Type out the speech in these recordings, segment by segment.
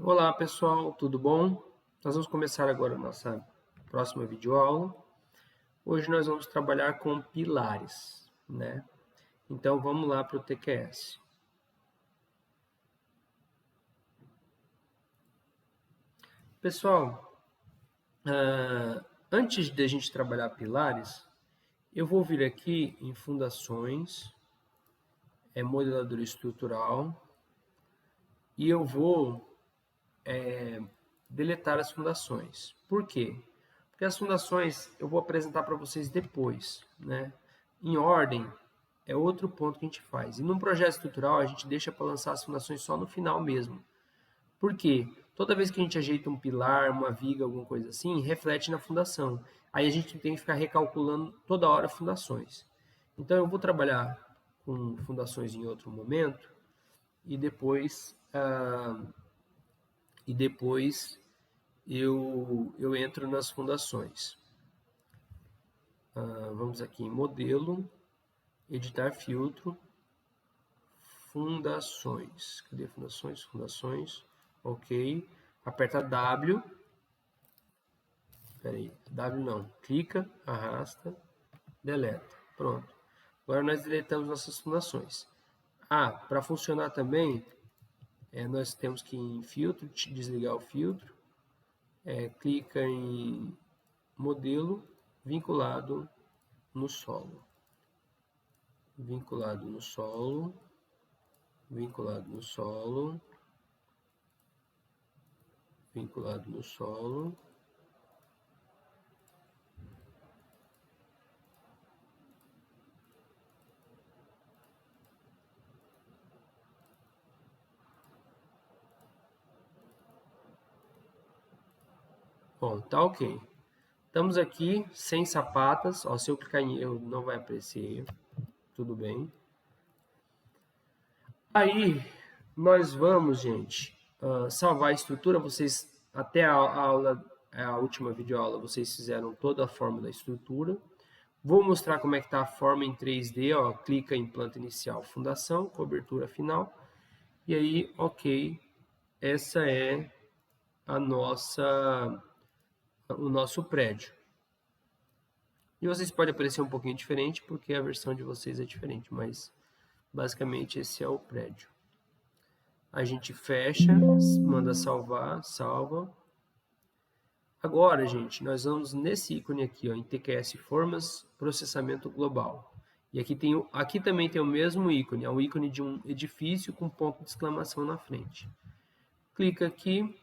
Olá pessoal, tudo bom? Nós vamos começar agora a nossa próxima videoaula. Hoje nós vamos trabalhar com pilares, né? Então vamos lá para o TQS. Pessoal, antes de a gente trabalhar pilares, eu vou vir aqui em fundações, modelador estrutural, e eu vou deletar as fundações. Por quê? Porque as fundações eu vou apresentar para vocês depois, né? Em ordem é outro ponto que a gente faz. E num projeto estrutural a gente deixa para lançar as fundações só no final mesmo. Por quê? Toda vez que a gente ajeita um pilar, uma viga, alguma coisa assim, reflete na fundação. Aí a gente tem que ficar recalculando toda hora fundações. Então eu vou trabalhar com fundações em outro momento e depois eu entro nas fundações. Vamos aqui em modelo, editar filtro, fundações. Cadê fundações? Fundações, ok. Aperta W. Peraí, W não. Clica, arrasta, deleta. Pronto. Agora nós deletamos nossas fundações. Para funcionar também, nós temos que ir em filtro, desligar o filtro. Clica em modelo, vinculado no solo. Vinculado no solo. Vinculado no solo. Vinculado no solo. Bom, tá ok. Estamos aqui sem sapatas. Ó, se eu clicar em erro, não vai aparecer erro. Tudo bem. Aí, nós vamos, gente, salvar a estrutura. Vocês, até a última videoaula, vocês fizeram toda a forma da estrutura. Vou mostrar como é que está a forma em 3D. Ó, clica em planta inicial, fundação, cobertura final. E aí, ok, essa é o nosso prédio. E vocês podem aparecer um pouquinho diferente, porque a versão de vocês é diferente, mas basicamente esse é o prédio. A gente fecha, manda salvar, salva. Agora, gente, nós vamos nesse ícone aqui, ó, em TQS Formas, Processamento Global. E aqui também tem o mesmo ícone, é um ícone de um edifício com ponto de exclamação na frente. Clica aqui,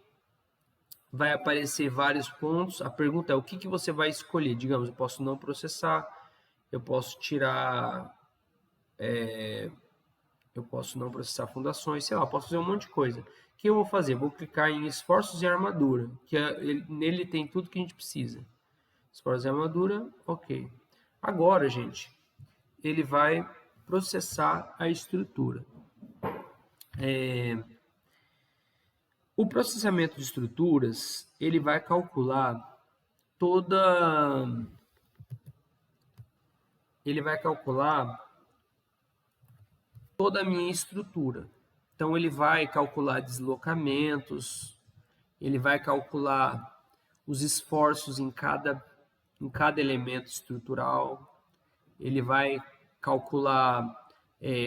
vai aparecer vários pontos. A pergunta é o que você vai escolher. Digamos, eu posso não processar, eu posso tirar, eu posso não processar fundações, sei lá, posso fazer um monte de coisa. O que eu vou fazer? Vou clicar em esforços e armadura, que nele tem tudo que a gente precisa. Esforços e armadura, ok. Agora, gente, ele vai processar a estrutura. O processamento de estruturas, ele vai calcular toda a minha estrutura. Então ele vai calcular deslocamentos, ele vai calcular os esforços em cada elemento estrutural, ele vai calcular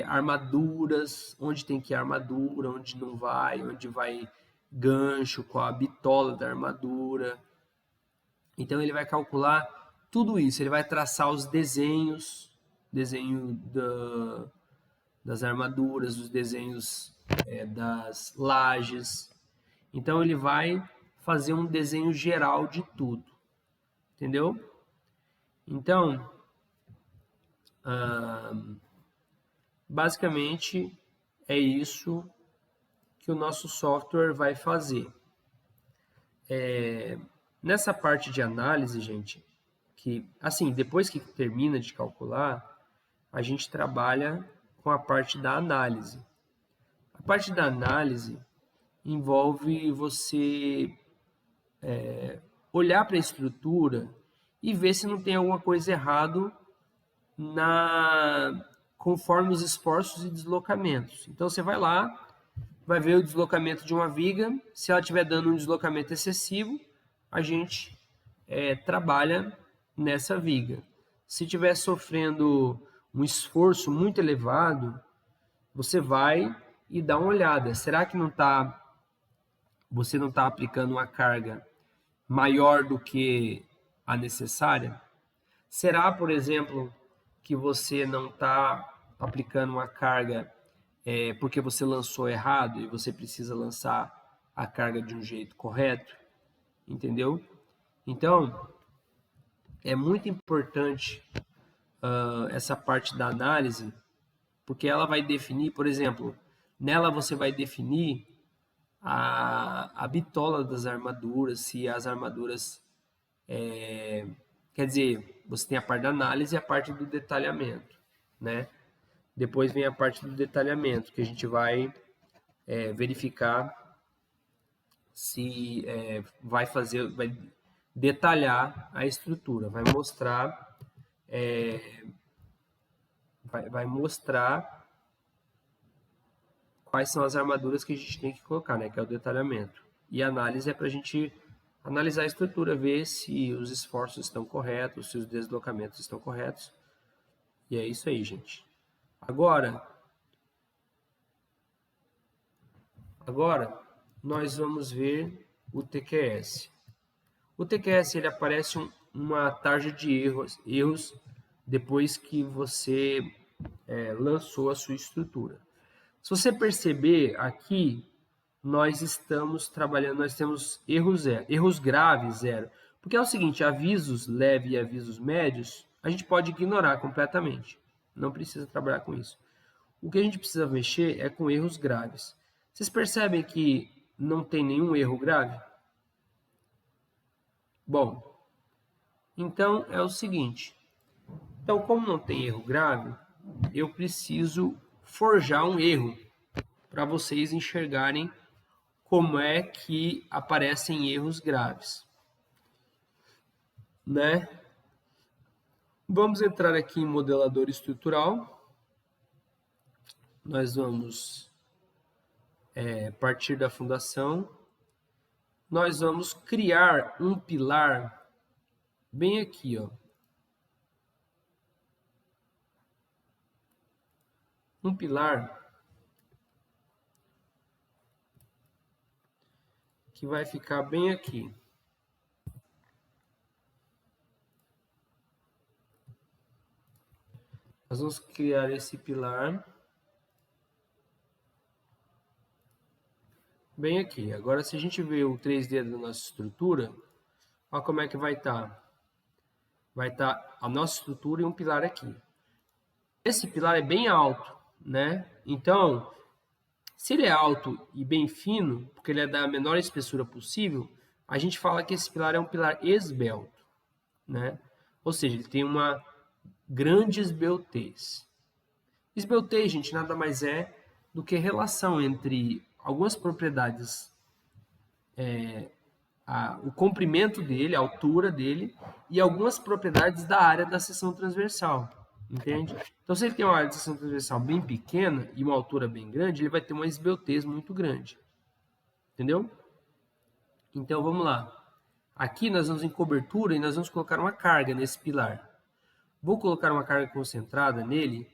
armaduras, onde tem que ir armadura, onde não vai, onde vai gancho, qual a bitola da armadura. Então ele vai calcular tudo isso, ele vai traçar os desenho das armaduras, os desenhos das lajes. Então ele vai fazer um desenho geral de tudo, entendeu? Então, basicamente é isso que o nosso software vai fazer. Nessa parte de análise, gente, que assim, depois que termina de calcular, a gente trabalha com a parte da análise. A parte da análise envolve você olhar para a estrutura e ver se não tem alguma coisa errado conforme os esforços e deslocamentos. Então você vai lá, vai ver o deslocamento de uma viga. Se ela estiver dando um deslocamento excessivo, a gente trabalha nessa viga. Se estiver sofrendo um esforço muito elevado, você vai e dá uma olhada. Será que você não está aplicando uma carga maior do que a necessária? Será, por exemplo, que você não está aplicando uma carga porque você lançou errado e você precisa lançar a carga de um jeito correto? Entendeu? Então, é muito importante essa parte da análise, porque ela vai definir, por exemplo, nela você vai definir a bitola das armaduras, se as armaduras. Quer dizer, você tem a parte da análise e a parte do detalhamento, né? Depois vem a parte do detalhamento, que a gente vai verificar se vai detalhar a estrutura, vai mostrar, vai mostrar quais são as armaduras que a gente tem que colocar, né? Que é o detalhamento. E a análise é para a gente analisar a estrutura, ver se os esforços estão corretos, se os deslocamentos estão corretos. E é isso aí, gente. Agora nós vamos ver o TQS. O TQS ele aparece uma tarja de erros depois que você lançou a sua estrutura. Se você perceber aqui, nós estamos trabalhando, nós temos erros zero, erros graves zero. Porque é o seguinte, avisos leves e avisos médios, a gente pode ignorar completamente. Não precisa trabalhar com isso. O que a gente precisa mexer é com erros graves. Vocês percebem que não tem nenhum erro grave? Bom, então é o seguinte. Então, como não tem erro grave, eu preciso forjar um erro para vocês enxergarem como é que aparecem erros graves, né? Vamos entrar aqui em modelador estrutural. Nós vamos partir da fundação. Nós vamos criar um pilar bem aqui, ó. Um pilar que vai ficar bem aqui. Nós vamos criar esse pilar bem aqui. Agora, se a gente ver o 3D da nossa estrutura, olha como é que vai estar. Vai estar a nossa estrutura e um pilar aqui. Esse pilar é bem alto, né? Então, se ele é alto e bem fino, porque ele é da menor espessura possível, a gente fala que esse pilar é um pilar esbelto, né? Ou seja, ele tem uma grande esbeltez. Esbeltez, gente, nada mais é do que relação entre algumas propriedades, o comprimento dele, a altura dele, e algumas propriedades da área da seção transversal, entende? Então, se ele tem uma área de seção transversal bem pequena e uma altura bem grande, ele vai ter uma esbeltez muito grande, entendeu? Então, vamos lá. Aqui nós vamos em cobertura e nós vamos colocar uma carga nesse pilar. Vou colocar uma carga concentrada nele,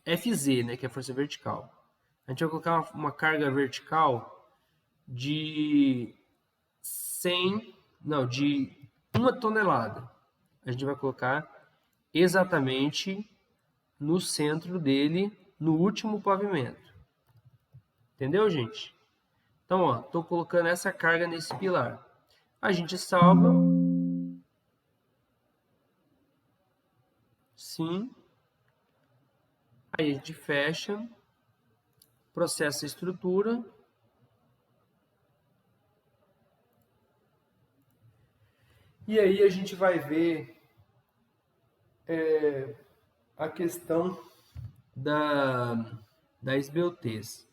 FZ, né, que é força vertical. A gente vai colocar uma carga vertical de de 1 tonelada. A gente vai colocar exatamente no centro dele, no último pavimento. Entendeu, gente? Então, ó, estou colocando essa carga nesse pilar. A gente salva. Sim. Aí a gente fecha. Processa a estrutura. E aí a gente vai ver a questão da esbeltez.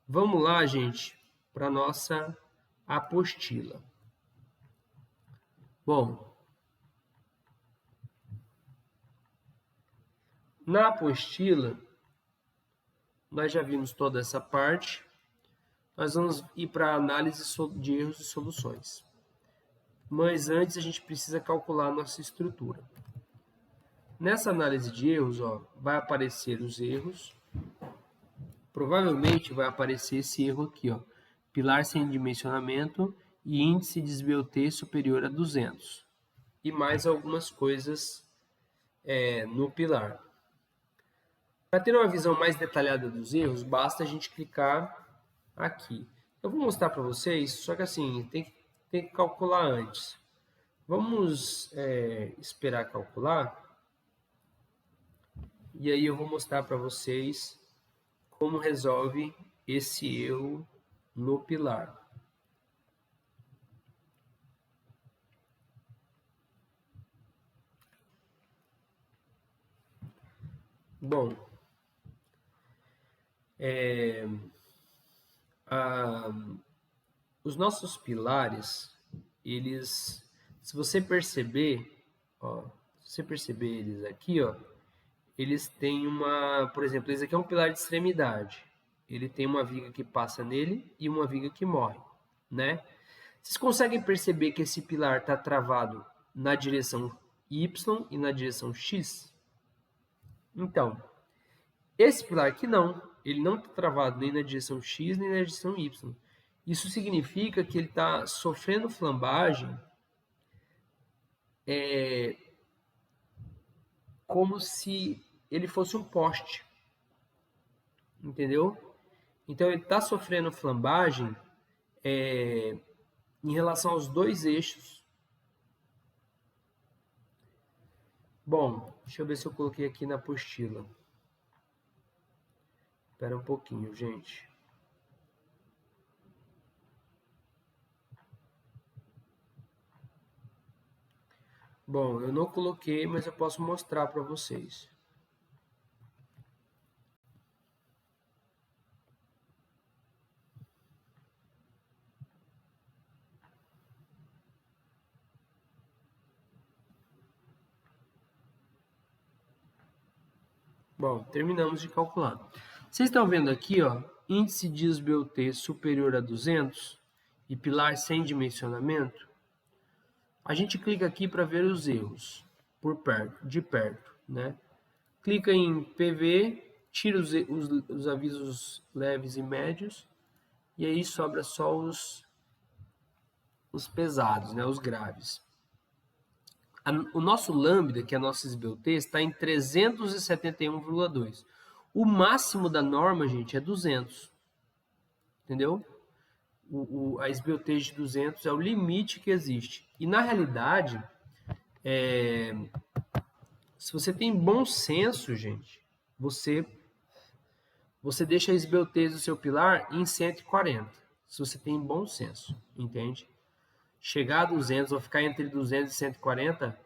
Vamos lá, gente, para a nossa apostila. Bom, na apostila, nós já vimos toda essa parte. Nós vamos ir para a análise de erros e soluções. Mas antes a gente precisa calcular a nossa estrutura. Nessa análise de erros, ó, vai aparecer os erros. Provavelmente vai aparecer esse erro aqui, ó, pilar sem dimensionamento e índice de SBOT superior a 200. E mais algumas coisas no pilar. Para ter uma visão mais detalhada dos erros, basta a gente clicar aqui. Eu vou mostrar para vocês, só que assim, tem que calcular antes. Vamos esperar calcular. E aí eu vou mostrar para vocês como resolve esse erro no pilar. Bom, os nossos pilares, eles, se você perceber, ó, se você perceber eles aqui, ó, eles têm por exemplo, esse aqui é um pilar de extremidade. Ele tem uma viga que passa nele e uma viga que morre, né? Vocês conseguem perceber que esse pilar está travado na direção Y e na direção X? Então, esse pilar aqui não, ele não está travado nem na direção X nem na direção Y. Isso significa que ele está sofrendo flambagem como se ele fosse um poste, entendeu? Então ele está sofrendo flambagem em relação aos dois eixos. Bom, deixa eu ver se eu coloquei aqui na apostila. Espera um pouquinho, gente. Bom, eu não coloquei, mas eu posso mostrar para vocês. Bom, terminamos de calcular. Vocês estão vendo aqui, ó, índice de SBOT superior a 200 e pilar sem dimensionamento? A gente clica aqui para ver os erros de perto, né? Clica em PV, tira os avisos leves e médios e aí sobra só os pesados, né? Os graves. O nosso lambda, que é a nossa SBOT, está em 371,2. O máximo da norma, gente, é 200. Entendeu? A SBOT de 200 é o limite que existe. E, na realidade, se você tem bom senso, gente, você deixa a SBOT do seu pilar em 140. Se você tem bom senso, entende? Chegar a 200 ou ficar entre 200 e 140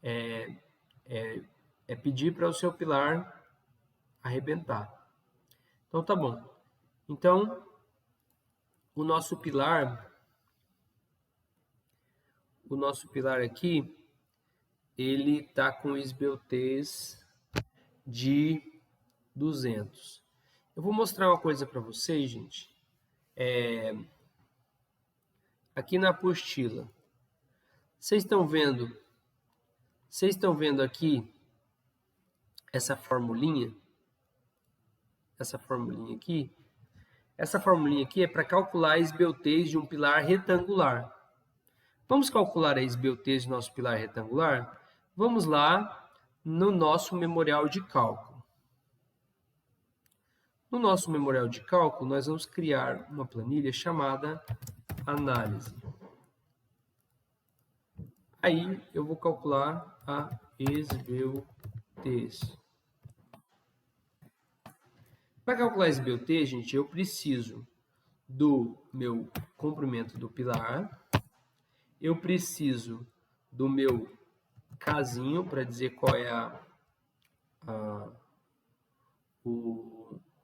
é pedir para o seu pilar arrebentar. Então tá bom. Então o nosso pilar aqui, ele tá com SBOTs de 200. Eu vou mostrar uma coisa para vocês, gente. Aqui na apostila, vocês estão vendo aqui essa formulinha? Essa formulinha aqui? Essa formulinha aqui é para calcular as SBOTs de um pilar retangular. Vamos calcular as SBOTs do nosso pilar retangular? Vamos lá no nosso memorial de cálculo. No nosso memorial de cálculo, nós vamos criar uma planilha chamada análise. Aí eu vou calcular a SBOTs. Para calcular SBOT, gente, eu preciso do meu comprimento do pilar, eu preciso do meu casinho para dizer qual é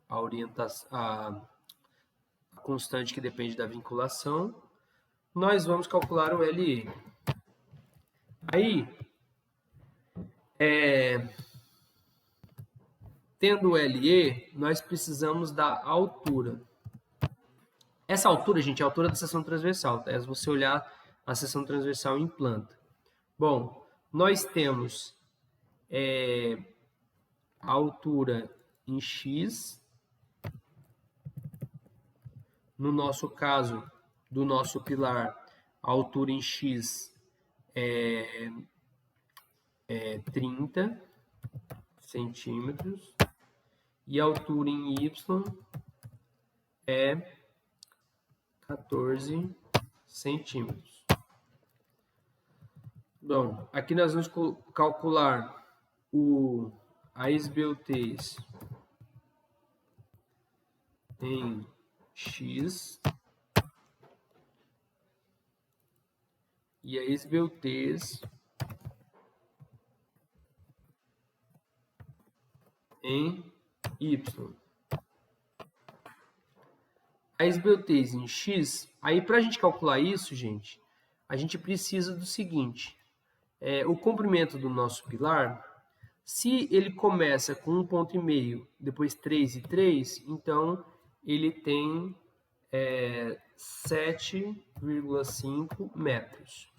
a orientação, a constante que depende da vinculação. Nós vamos calcular o LE. Aí, Tendo LE, nós precisamos da altura. Essa altura, gente, é a altura da seção transversal. Tá? É se você olhar a seção transversal em planta. Bom, nós temos a altura em X. No nosso caso, do nosso pilar, a altura em X é 30 centímetros. E a altura em Y é 14 centímetros. Bom, aqui nós vamos calcular a esbeltez em X e a esbeltez em Y. A esbeltez em X, aí para a gente calcular isso, gente, a gente precisa do seguinte, o comprimento do nosso pilar, se ele começa com 1,5, depois 3 e 3, então ele tem 7,5 metros.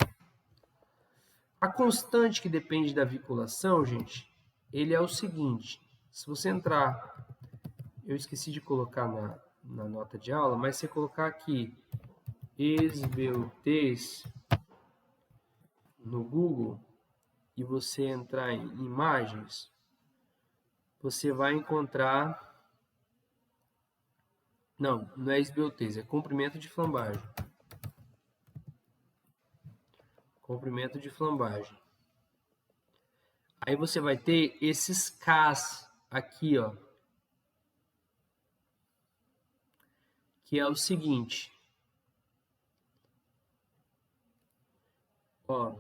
A constante que depende da viculação, gente, ele é o seguinte, se você entrar, eu esqueci de colocar na nota de aula, mas se você colocar aqui esbeltez no Google e você entrar em imagens, você vai encontrar... Não é esbeltez, é comprimento de flambagem. Comprimento de flambagem. Aí você vai ter esses Ks aqui, ó. Que é o seguinte. Ó.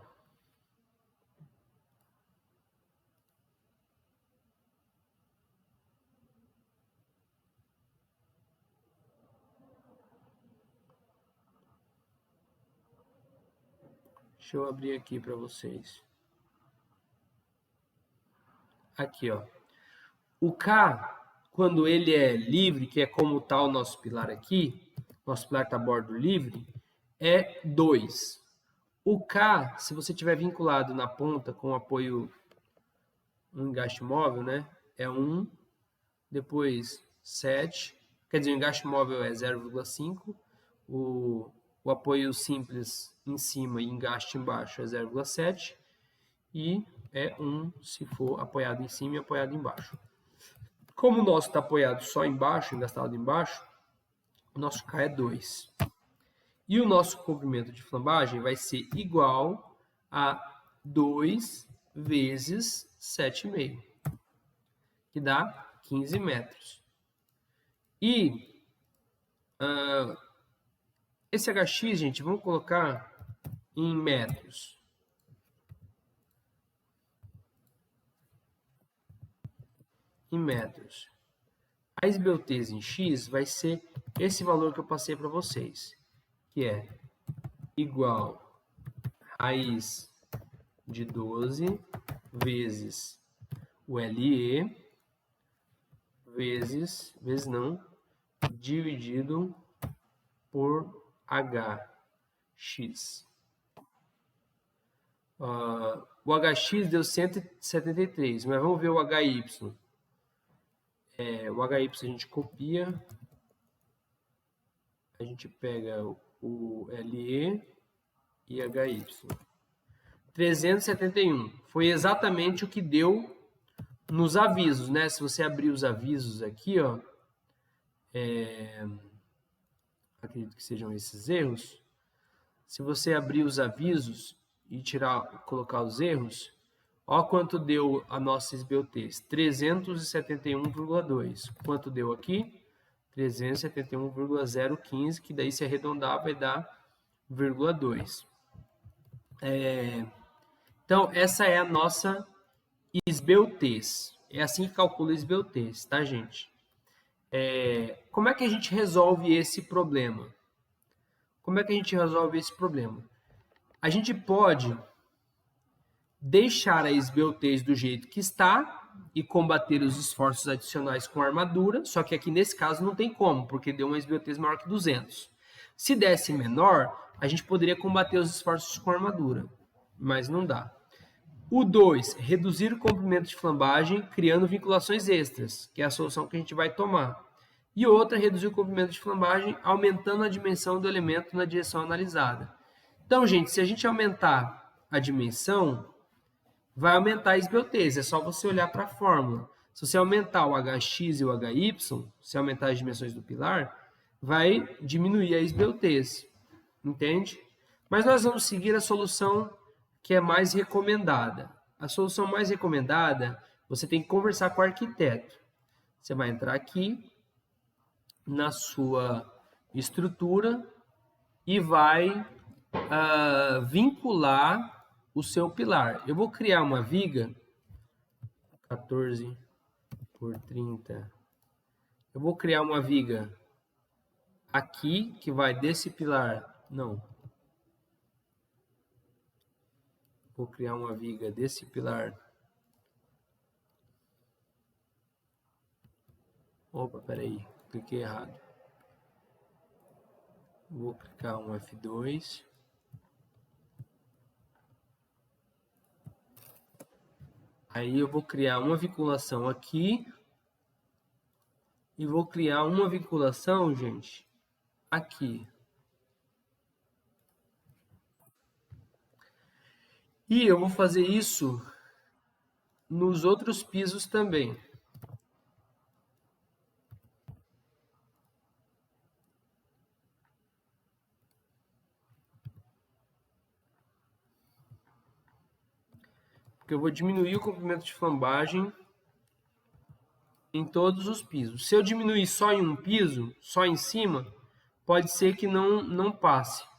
Deixa eu abrir aqui para vocês. Aqui, ó. O K, quando ele é livre, que é como está o nosso pilar aqui, nosso pilar está a bordo livre, é 2. O K, se você tiver vinculado na ponta com apoio um engaste móvel, né? É 1, depois 7, quer dizer, o engaste móvel é 0,5, o apoio simples em cima e engaste embaixo é 0,7 e é 1 se for apoiado em cima e apoiado embaixo. Como o nosso está apoiado só embaixo, engastado embaixo, o nosso K é 2. E o nosso comprimento de flambagem vai ser igual a 2 vezes 7,5, que dá 15 metros. E esse HX, gente, vamos colocar em metros. Em metros. A esbeltez em X vai ser esse valor que eu passei para vocês, que é igual a raiz de 12 vezes o LE dividido por HX. O HX deu 173, mas vamos ver o HY. O HY a gente copia, a gente pega o LE e HY. 371 foi exatamente o que deu nos avisos, né? Se você abrir os avisos aqui, ó, acredito que sejam esses erros. Se você abrir os avisos e colocar os erros, ó quanto deu a nossa esbeltez, 371,2. Quanto deu aqui? 371,015, que daí se arredondar vai dar 0,2. Então, essa é a nossa esbeltez. É assim que calcula a esbeltez, tá, gente? Como é que a gente resolve esse problema? A gente pode deixar a esbeltez do jeito que está, e combater os esforços adicionais com armadura, só que aqui nesse caso não tem como, porque deu uma SBOTs maior que 200. Se desse menor, a gente poderia combater os esforços com armadura, mas não dá. O 2, reduzir o comprimento de flambagem, criando vinculações extras, que é a solução que a gente vai tomar. E outra, reduzir o comprimento de flambagem, aumentando a dimensão do elemento na direção analisada. Então, gente, se a gente aumentar a dimensão, vai aumentar a SBOTs, é só você olhar para a fórmula. Se você aumentar o HX e o HY, se aumentar as dimensões do pilar, vai diminuir a SBOTs, entende? Mas nós vamos seguir a solução que é mais recomendada. A solução mais recomendada, você tem que conversar com o arquiteto. Você vai entrar aqui na sua estrutura e vai vincular o seu pilar. Eu vou criar uma viga 14 por 30. Eu vou criar uma viga aqui que vai desse pilar. Não. Vou criar uma viga desse pilar. Opa, peraí, cliquei errado. Vou clicar um F2. Aí eu vou criar uma vinculação aqui. E vou criar uma vinculação, gente, aqui. E eu vou fazer isso nos outros pisos também. Porque eu vou diminuir o comprimento de flambagem em todos os pisos. Se eu diminuir só em um piso, só em cima, pode ser que não passe.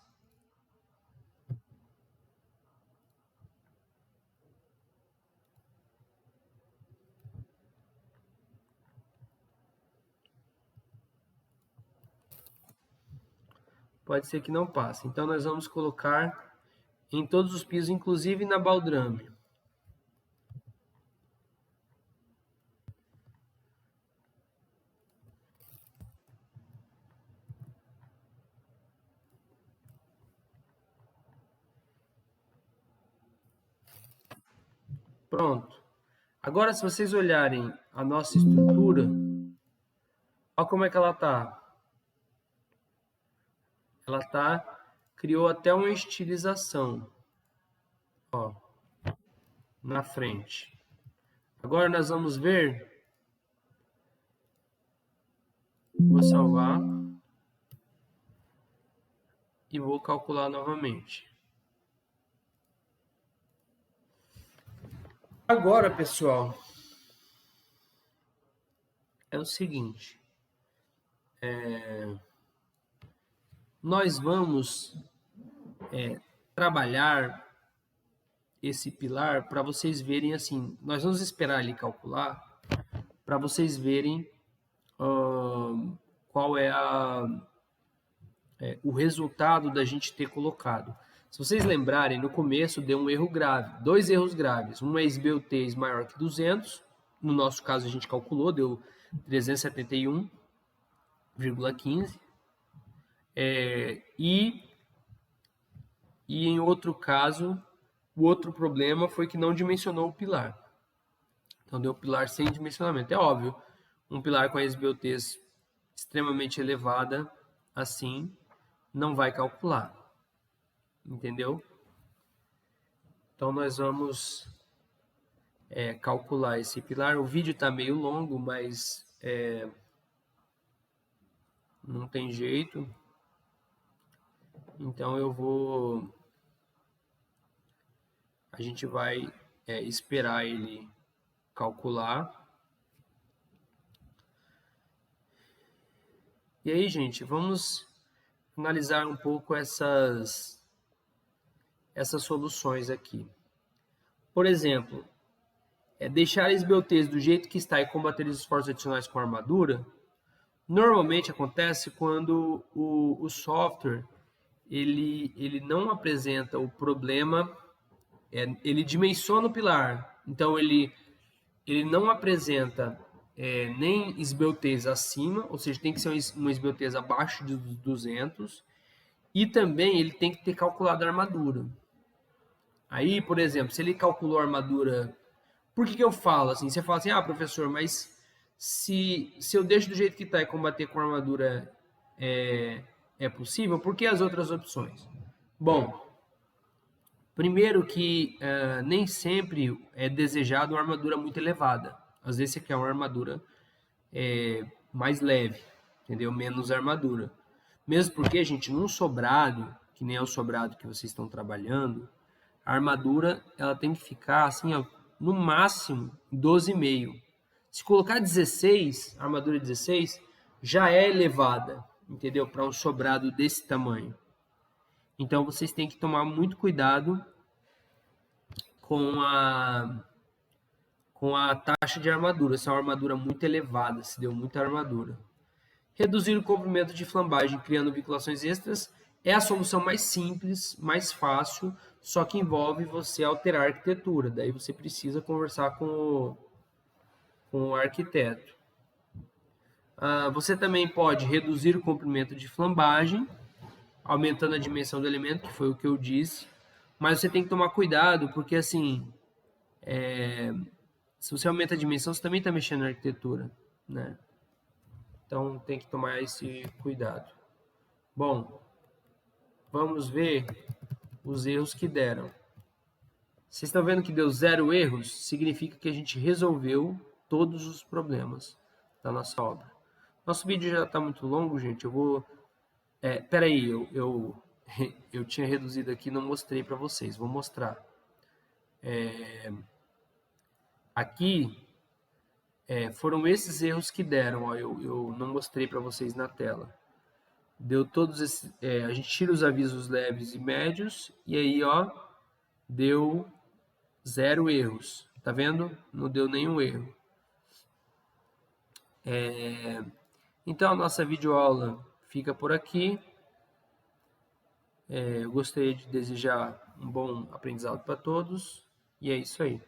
Pode ser que não passe. Então, nós vamos colocar em todos os pisos, inclusive na baldrame. Pronto. Agora, se vocês olharem a nossa estrutura, olha como é que ela está. Ela criou até uma estilização, ó, na frente. Agora nós vamos ver, vou salvar e vou calcular novamente. Agora, pessoal, é o seguinte, nós vamos trabalhar esse pilar para vocês verem assim, nós vamos esperar ele calcular para vocês verem qual é o resultado da gente ter colocado. Se vocês lembrarem, no começo deu um erro grave, 2 erros graves, um SBOTs maior que 200, no nosso caso a gente calculou, deu 371,15, e em outro caso, o outro problema foi que não dimensionou o pilar. Então deu pilar sem dimensionamento. É óbvio, um pilar com a SBOTs extremamente elevada, assim, não vai calcular. Entendeu? Então nós vamos calcular esse pilar. O vídeo está meio longo, mas não tem jeito. Então a gente vai esperar ele calcular. E aí, gente, vamos analisar um pouco essas soluções aqui. Por exemplo, deixar SBOTs do jeito que está e combater os esforços adicionais com armadura, normalmente acontece quando o software ele não apresenta o problema, ele dimensiona o pilar. Então, ele ele não apresenta nem esbeltez acima, ou seja, tem que ser uma esbeltez abaixo de 200, e também ele tem que ter calculado a armadura. Aí, por exemplo, se ele calculou a armadura... Por que eu falo assim? Você fala assim, professor, mas se eu deixo do jeito que está e combater com armadura é possível, por que as outras opções? Bom, primeiro que nem sempre é desejado uma armadura muito elevada. Às vezes você quer uma armadura mais leve, entendeu? Menos armadura. Mesmo porque, gente, num sobrado, que nem é o sobrado que vocês estão trabalhando, a armadura ela tem que ficar assim, ó, no máximo 12,5. Se colocar 16, armadura 16, já é elevada, entendeu? Para um sobrado desse tamanho. Então vocês têm que tomar muito cuidado com a taxa de armadura. Se é uma armadura muito elevada, se deu muita armadura. Reduzir o comprimento de flambagem criando vinculações extras é a solução mais simples, mais fácil, só que envolve você alterar a arquitetura. Daí você precisa conversar com o arquiteto. Você também pode reduzir o comprimento de flambagem, aumentando a dimensão do elemento, que foi o que eu disse. Mas você tem que tomar cuidado, porque assim, se você aumenta a dimensão, você também está mexendo na arquitetura, né? Então tem que tomar esse cuidado. Bom, vamos ver os erros que deram. Vocês estão vendo que deu 0 erros? Significa que a gente resolveu todos os problemas da nossa obra. Nosso vídeo já está muito longo, gente. Eu vou... peraí, eu tinha reduzido aqui e não mostrei para vocês. Vou mostrar. Aqui foram esses erros que deram. Ó, eu não mostrei para vocês na tela. Deu todos esses... a gente tira os avisos leves e médios. E aí, ó, deu 0 erros. Tá vendo? Não deu nenhum erro. Então, a nossa videoaula fica por aqui. Eu gostaria de desejar um bom aprendizado para todos. E é isso aí.